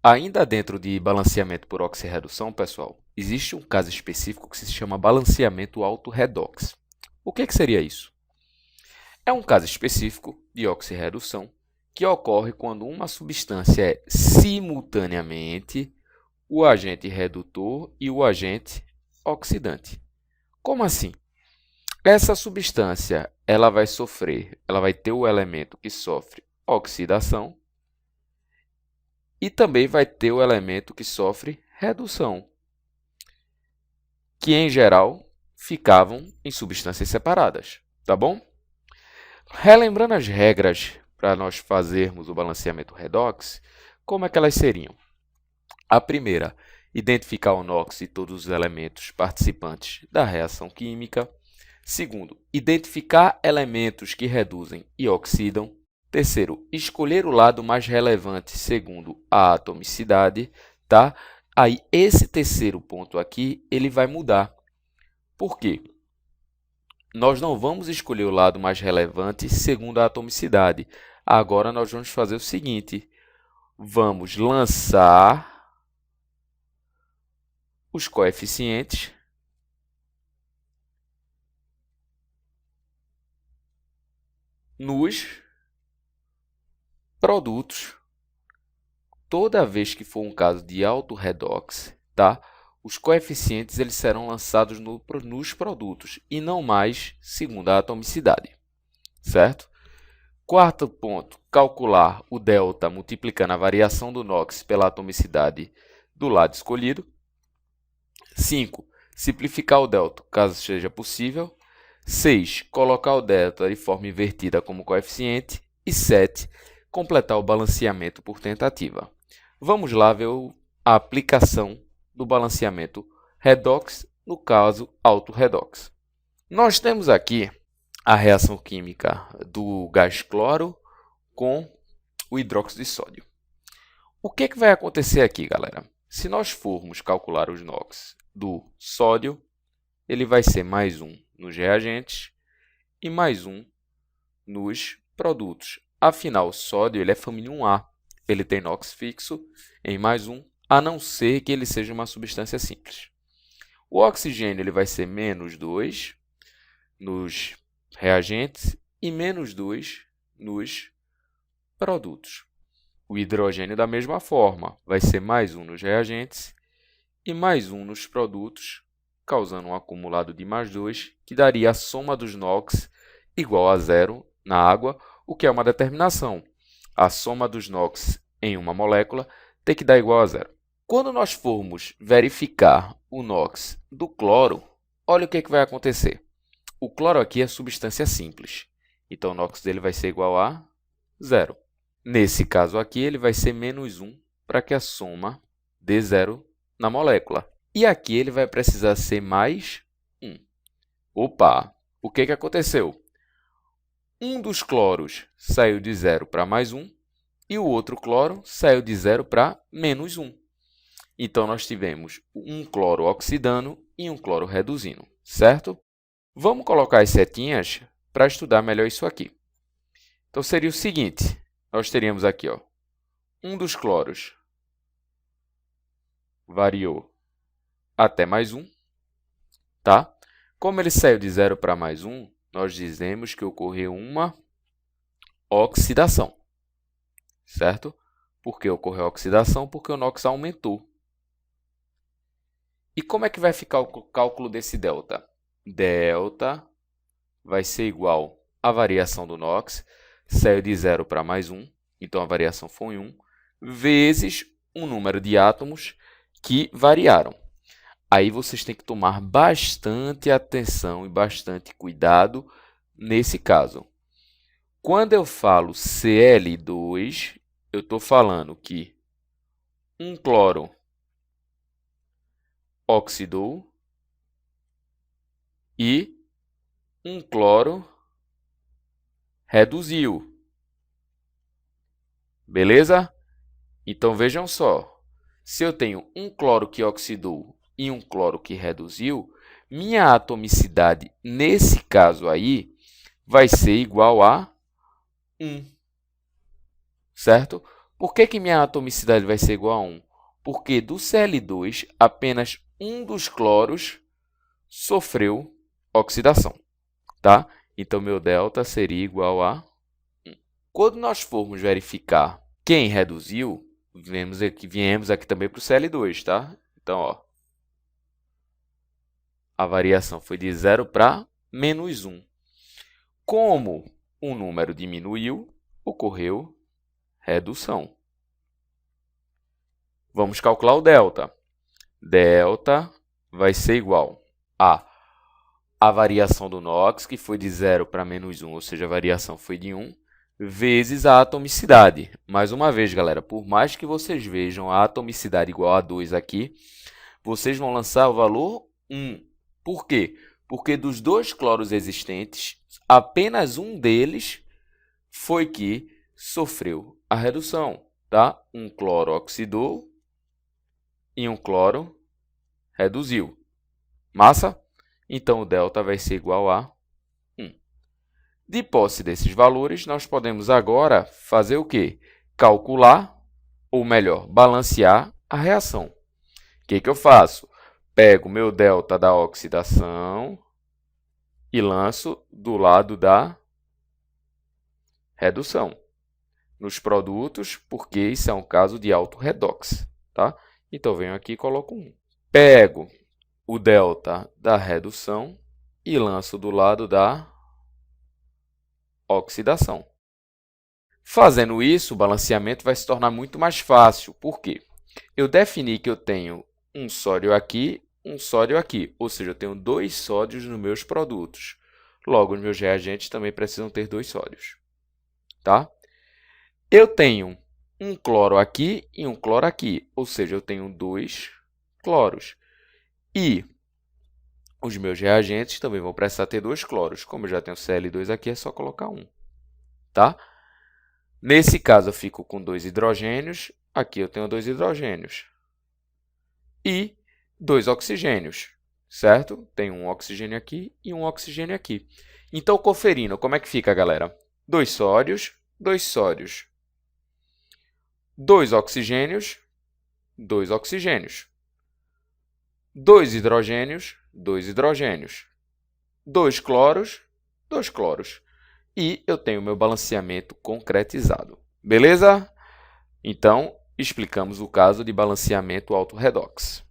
Ainda dentro de balanceamento por oxirredução, pessoal, existe um caso específico que se chama balanceamento auto-redox. O que seria isso? É um caso específico de oxirredução que ocorre quando uma substância é simultaneamente o agente redutor e o agente oxidante. Como assim? Essa substância ela vai ter o elemento que sofre oxidação e também vai ter o elemento que sofre redução, que em geral ficavam em substâncias separadas, tá bom? Relembrando as regras para nós fazermos o balanceamento redox, como é que elas seriam? A primeira, identificar o NOx e todos os elementos participantes da reação química. Segundo, identificar elementos que reduzem e oxidam. Terceiro, escolher o lado mais relevante segundo a atomicidade, tá? Aí, esse terceiro ponto aqui, ele vai mudar. Por quê? Nós não vamos escolher o lado mais relevante segundo a atomicidade. Agora, nós vamos fazer o seguinte. Vamos lançar os coeficientes nos produtos. Toda vez que for um caso de auto-redox, tá? Os coeficientes eles serão lançados nos produtos e não mais segundo a atomicidade, certo? Quarto ponto, calcular o delta multiplicando a variação do NOx pela atomicidade do lado escolhido. 5. Simplificar o delta, caso seja possível. 6. Colocar o delta de forma invertida como coeficiente. E 7. Completar o balanceamento por tentativa. Vamos lá ver a aplicação do balanceamento redox, no caso auto-redox. Nós temos aqui a reação química do gás cloro com o hidróxido de sódio. O que vai acontecer aqui, galera? Se nós formos calcular os NOx do sódio, ele vai ser mais 1 nos reagentes e mais 1 nos produtos. Afinal, o sódio ele é família 1A. Ele tem NOx fixo em mais 1, a não ser que ele seja uma substância simples. O oxigênio ele vai ser menos 2 nos reagentes e menos 2 nos produtos. O hidrogênio, da mesma forma, vai ser mais 1 nos reagentes e mais 1 nos produtos, causando um acumulado de mais 2, que daria a soma dos NOx igual a 0 na água, o que é uma determinação. A soma dos NOx em uma molécula tem que dar igual a 0. Quando nós formos verificar o NOx do cloro, olha o que vai acontecer. O cloro aqui é substância simples, então o NOx dele vai ser igual a 0. Nesse caso aqui, ele vai ser menos 1 para que a soma dê 0 na molécula. E aqui ele vai precisar ser mais 1. Opa! O que aconteceu? Um dos cloros saiu de 0 para mais 1 e o outro cloro saiu de 0 para menos 1. Então, nós tivemos um cloro oxidando e um cloro reduzindo, certo? Vamos colocar as setinhas para estudar melhor isso aqui. Então, seria o seguinte. Nós teríamos aqui, ó, um dos cloros variou até mais 1, tá? Como ele saiu de 0 para mais 1, nós dizemos que ocorreu uma oxidação, certo? Por que ocorreu a oxidação? Porque o NOx aumentou. E como é que vai ficar o cálculo desse delta? Delta vai ser igual à variação do NOx, saiu de 0 para mais 1, então a variação foi 1, vezes o número de átomos que variaram. Aí vocês têm que tomar bastante atenção e bastante cuidado nesse caso. Quando eu falo Cl2, eu estou falando que um cloro oxidou e um cloro reduziu. Beleza? Então, vejam só. Se eu tenho um cloro que oxidou e um cloro que reduziu, minha atomicidade, nesse caso aí, vai ser igual a 1. Certo? Por que minha atomicidade vai ser igual a 1? Porque do Cl2, apenas um dos cloros sofreu oxidação, tá? Então, meu delta seria igual a 1. Quando nós formos verificar quem reduziu, viemos aqui também para o Cl2, tá? Então, ó, a variação foi de 0 para menos 1. Como o número diminuiu, ocorreu redução. Vamos calcular o delta. Delta vai ser igual a variação do NOx, que foi de 0 para menos 1, ou seja, a variação foi de 1, vezes a atomicidade. Mais uma vez, galera, por mais que vocês vejam a atomicidade igual a 2 aqui, vocês vão lançar o valor 1. Por quê? Porque dos dois cloros existentes, apenas um deles foi que sofreu a redução, tá? Um cloro oxidou e um cloro reduziu. Massa? Então, o delta vai ser igual a 1. De posse desses valores, nós podemos agora fazer o quê? Calcular, ou melhor, balancear a reação. O que eu faço? Pego o meu delta da oxidação e lanço do lado da redução. Nos produtos, porque isso é um caso de auto-redox, tá? Então, venho aqui e coloco 1. Pego o delta da redução e lanço do lado da oxidação. Fazendo isso, o balanceamento vai se tornar muito mais fácil. Por quê? Eu defini que eu tenho um sódio aqui, ou seja, eu tenho 2 sódios nos meus produtos. Logo, os meus reagentes também precisam ter 2 sódios. Tá? Eu tenho um cloro aqui e um cloro aqui, ou seja, eu tenho 2 cloros. E os meus reagentes também vão precisar ter 2 cloros. Como eu já tenho Cl2 aqui, é só colocar 1. Tá? Nesse caso, eu fico com 2 hidrogênios. Aqui eu tenho 2 hidrogênios. E 2 oxigênios, certo? Tem um oxigênio aqui e um oxigênio aqui. Então, conferindo, como é que fica, galera? 2 sódios, 2 sódios. 2 oxigênios, 2 oxigênios. 2 hidrogênios, 2 hidrogênios. 2 cloros, 2 cloros. E eu tenho meu balanceamento concretizado. Beleza? Então, explicamos o caso de balanceamento auto-redox.